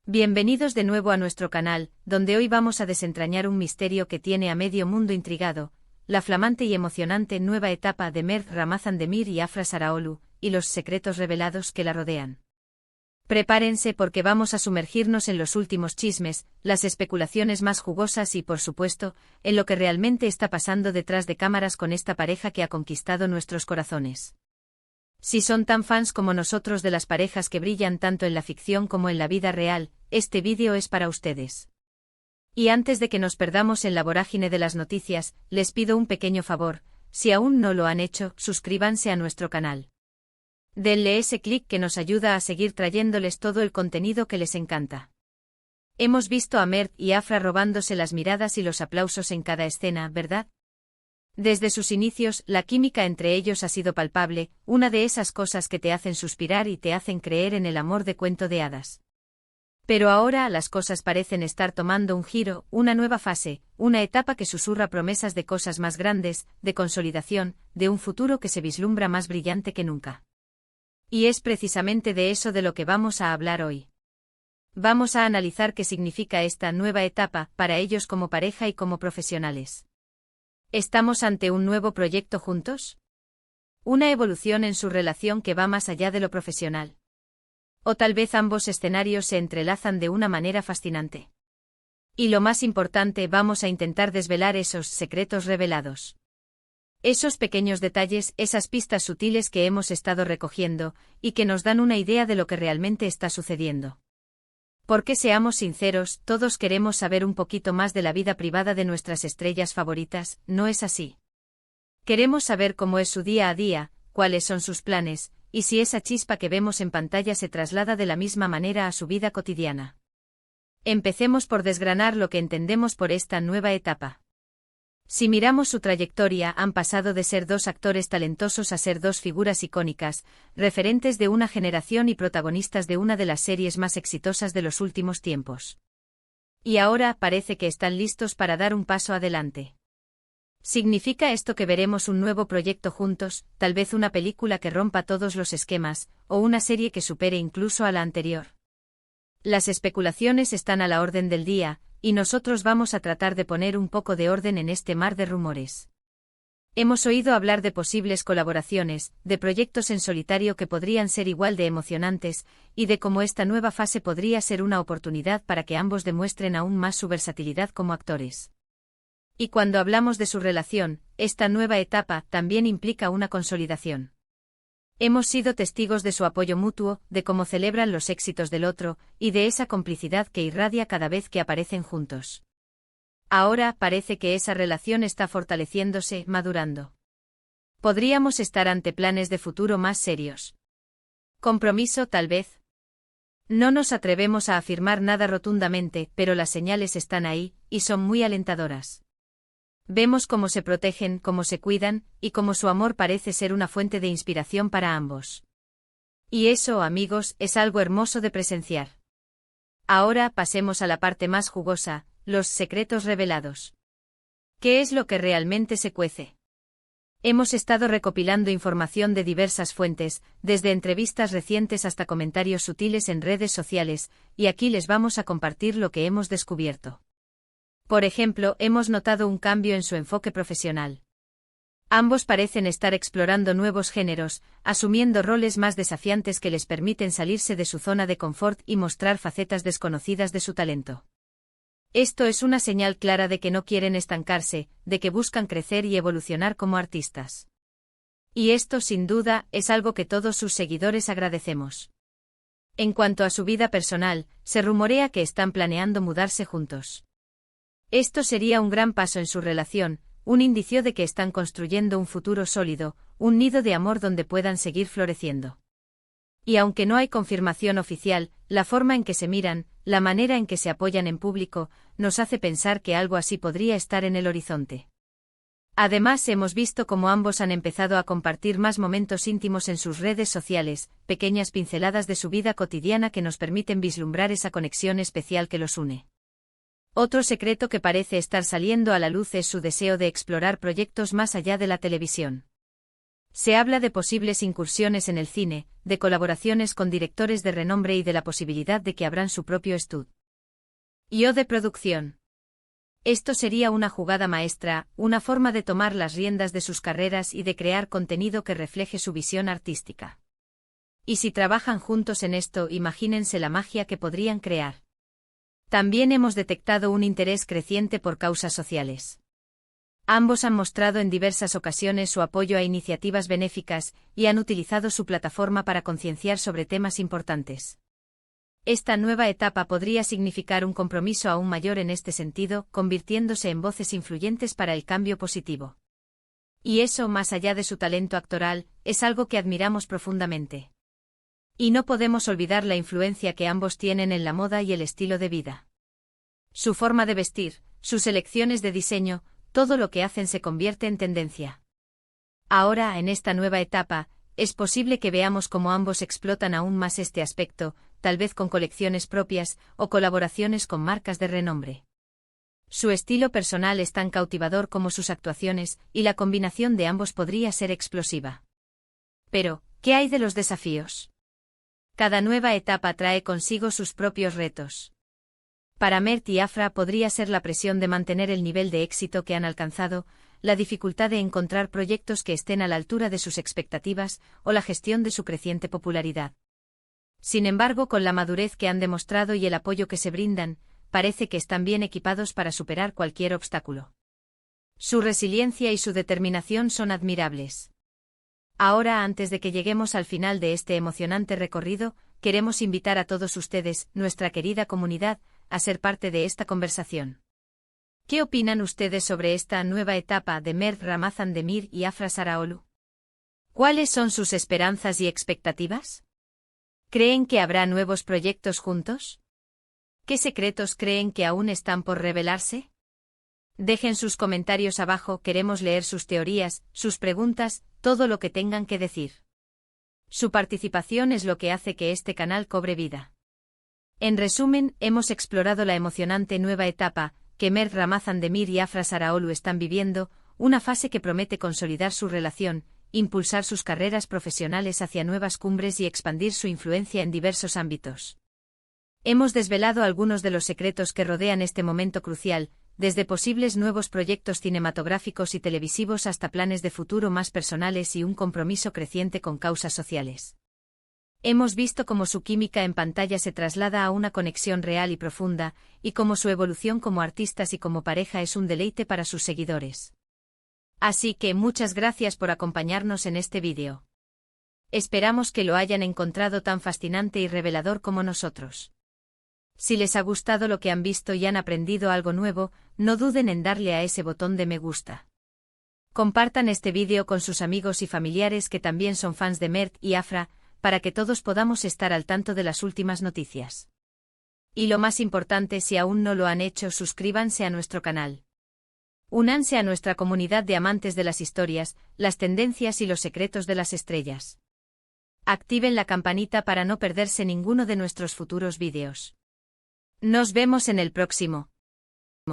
Bienvenidos de nuevo a nuestro canal, donde hoy vamos a desentrañar un misterio que tiene a medio mundo intrigado, la flamante y emocionante nueva etapa de Mert Ramazan Demir y Afra Saraoglu, y los secretos revelados que la rodean. Prepárense porque vamos a sumergirnos en los últimos chismes, las especulaciones más jugosas y, por supuesto, en lo que realmente está pasando detrás de cámaras con esta pareja que ha conquistado nuestros corazones. Si son tan fans como nosotros de las parejas que brillan tanto en la ficción como en la vida real, este vídeo es para ustedes. Y antes de que nos perdamos en la vorágine de las noticias, les pido un pequeño favor, si aún no lo han hecho, suscríbanse a nuestro canal. Denle ese clic que nos ayuda a seguir trayéndoles todo el contenido que les encanta. Hemos visto a Mert y Afra robándose las miradas y los aplausos en cada escena, ¿verdad? Desde sus inicios, la química entre ellos ha sido palpable, una de esas cosas que te hacen suspirar y te hacen creer en el amor de cuento de hadas. Pero ahora las cosas parecen estar tomando un giro, una nueva fase, una etapa que susurra promesas de cosas más grandes, de consolidación, de un futuro que se vislumbra más brillante que nunca. Y es precisamente de eso de lo que vamos a hablar hoy. Vamos a analizar qué significa esta nueva etapa para ellos como pareja y como profesionales. ¿Estamos ante un nuevo proyecto juntos? ¿Una evolución en su relación que va más allá de lo profesional? ¿O tal vez ambos escenarios se entrelazan de una manera fascinante? Y lo más importante, vamos a intentar desvelar esos secretos revelados. Esos pequeños detalles, esas pistas sutiles que hemos estado recogiendo, y que nos dan una idea de lo que realmente está sucediendo. Porque seamos sinceros, todos queremos saber un poquito más de la vida privada de nuestras estrellas favoritas, ¿no es así? Queremos saber cómo es su día a día, cuáles son sus planes, y si esa chispa que vemos en pantalla se traslada de la misma manera a su vida cotidiana. Empecemos por desgranar lo que entendemos por esta nueva etapa. Si miramos su trayectoria, han pasado de ser dos actores talentosos a ser dos figuras icónicas, referentes de una generación y protagonistas de una de las series más exitosas de los últimos tiempos. Y ahora parece que están listos para dar un paso adelante. ¿Significa esto que veremos un nuevo proyecto juntos, tal vez una película que rompa todos los esquemas, o una serie que supere incluso a la anterior? Las especulaciones están a la orden del día, y nosotros vamos a tratar de poner un poco de orden en este mar de rumores. Hemos oído hablar de posibles colaboraciones, de proyectos en solitario que podrían ser igual de emocionantes, y de cómo esta nueva fase podría ser una oportunidad para que ambos demuestren aún más su versatilidad como actores. Y cuando hablamos de su relación, esta nueva etapa también implica una consolidación. Hemos sido testigos de su apoyo mutuo, de cómo celebran los éxitos del otro, y de esa complicidad que irradia cada vez que aparecen juntos. Ahora parece que esa relación está fortaleciéndose, madurando. ¿Podríamos estar ante planes de futuro más serios? ¿Compromiso, tal vez? No nos atrevemos a afirmar nada rotundamente, pero las señales están ahí, y son muy alentadoras. Vemos cómo se protegen, cómo se cuidan, y cómo su amor parece ser una fuente de inspiración para ambos. Y eso, amigos, es algo hermoso de presenciar. Ahora pasemos a la parte más jugosa, los secretos revelados. ¿Qué es lo que realmente se cuece? Hemos estado recopilando información de diversas fuentes, desde entrevistas recientes hasta comentarios sutiles en redes sociales, y aquí les vamos a compartir lo que hemos descubierto. Por ejemplo, hemos notado un cambio en su enfoque profesional. Ambos parecen estar explorando nuevos géneros, asumiendo roles más desafiantes que les permiten salirse de su zona de confort y mostrar facetas desconocidas de su talento. Esto es una señal clara de que no quieren estancarse, de que buscan crecer y evolucionar como artistas. Y esto, sin duda, es algo que todos sus seguidores agradecemos. En cuanto a su vida personal, se rumorea que están planeando mudarse juntos. Esto sería un gran paso en su relación, un indicio de que están construyendo un futuro sólido, un nido de amor donde puedan seguir floreciendo. Y aunque no hay confirmación oficial, la forma en que se miran, la manera en que se apoyan en público, nos hace pensar que algo así podría estar en el horizonte. Además, hemos visto cómo ambos han empezado a compartir más momentos íntimos en sus redes sociales, pequeñas pinceladas de su vida cotidiana que nos permiten vislumbrar esa conexión especial que los une. Otro secreto que parece estar saliendo a la luz es su deseo de explorar proyectos más allá de la televisión. Se habla de posibles incursiones en el cine, de colaboraciones con directores de renombre y de la posibilidad de que abran su propio estudio de producción. Esto sería una jugada maestra, una forma de tomar las riendas de sus carreras y de crear contenido que refleje su visión artística. Y si trabajan juntos en esto, imagínense la magia que podrían crear. También hemos detectado un interés creciente por causas sociales. Ambos han mostrado en diversas ocasiones su apoyo a iniciativas benéficas y han utilizado su plataforma para concienciar sobre temas importantes. Esta nueva etapa podría significar un compromiso aún mayor en este sentido, convirtiéndose en voces influyentes para el cambio positivo. Y eso, más allá de su talento actoral, es algo que admiramos profundamente. Y no podemos olvidar la influencia que ambos tienen en la moda y el estilo de vida. Su forma de vestir, sus elecciones de diseño, todo lo que hacen se convierte en tendencia. Ahora, en esta nueva etapa, es posible que veamos cómo ambos explotan aún más este aspecto, tal vez con colecciones propias o colaboraciones con marcas de renombre. Su estilo personal es tan cautivador como sus actuaciones, y la combinación de ambos podría ser explosiva. Pero, ¿qué hay de los desafíos? Cada nueva etapa trae consigo sus propios retos. Para Mert y Afra podría ser la presión de mantener el nivel de éxito que han alcanzado, la dificultad de encontrar proyectos que estén a la altura de sus expectativas o la gestión de su creciente popularidad. Sin embargo, con la madurez que han demostrado y el apoyo que se brindan, parece que están bien equipados para superar cualquier obstáculo. Su resiliencia y su determinación son admirables. Ahora, antes de que lleguemos al final de este emocionante recorrido, queremos invitar a todos ustedes, nuestra querida comunidad, a ser parte de esta conversación. ¿Qué opinan ustedes sobre esta nueva etapa de Mert Ramazan Demir y Afra Saraolu? ¿Cuáles son sus esperanzas y expectativas? ¿Creen que habrá nuevos proyectos juntos? ¿Qué secretos creen que aún están por revelarse? Dejen sus comentarios abajo, queremos leer sus teorías, sus preguntas, todo lo que tengan que decir. Su participación es lo que hace que este canal cobre vida. En resumen, hemos explorado la emocionante nueva etapa que Mert Ramazan Demir y Afra Saraolu están viviendo, una fase que promete consolidar su relación, impulsar sus carreras profesionales hacia nuevas cumbres y expandir su influencia en diversos ámbitos. Hemos desvelado algunos de los secretos que rodean este momento crucial, desde posibles nuevos proyectos cinematográficos y televisivos hasta planes de futuro más personales y un compromiso creciente con causas sociales. Hemos visto cómo su química en pantalla se traslada a una conexión real y profunda, y cómo su evolución como artistas y como pareja es un deleite para sus seguidores. Así que muchas gracias por acompañarnos en este vídeo. Esperamos que lo hayan encontrado tan fascinante y revelador como nosotros. Si les ha gustado lo que han visto y han aprendido algo nuevo, no duden en darle a ese botón de me gusta. Compartan este vídeo con sus amigos y familiares que también son fans de Mert y Afra, para que todos podamos estar al tanto de las últimas noticias. Y lo más importante, si aún no lo han hecho, suscríbanse a nuestro canal. Únanse a nuestra comunidad de amantes de las historias, las tendencias y los secretos de las estrellas. Activen la campanita para no perderse ninguno de nuestros futuros vídeos. Nos vemos en el próximo.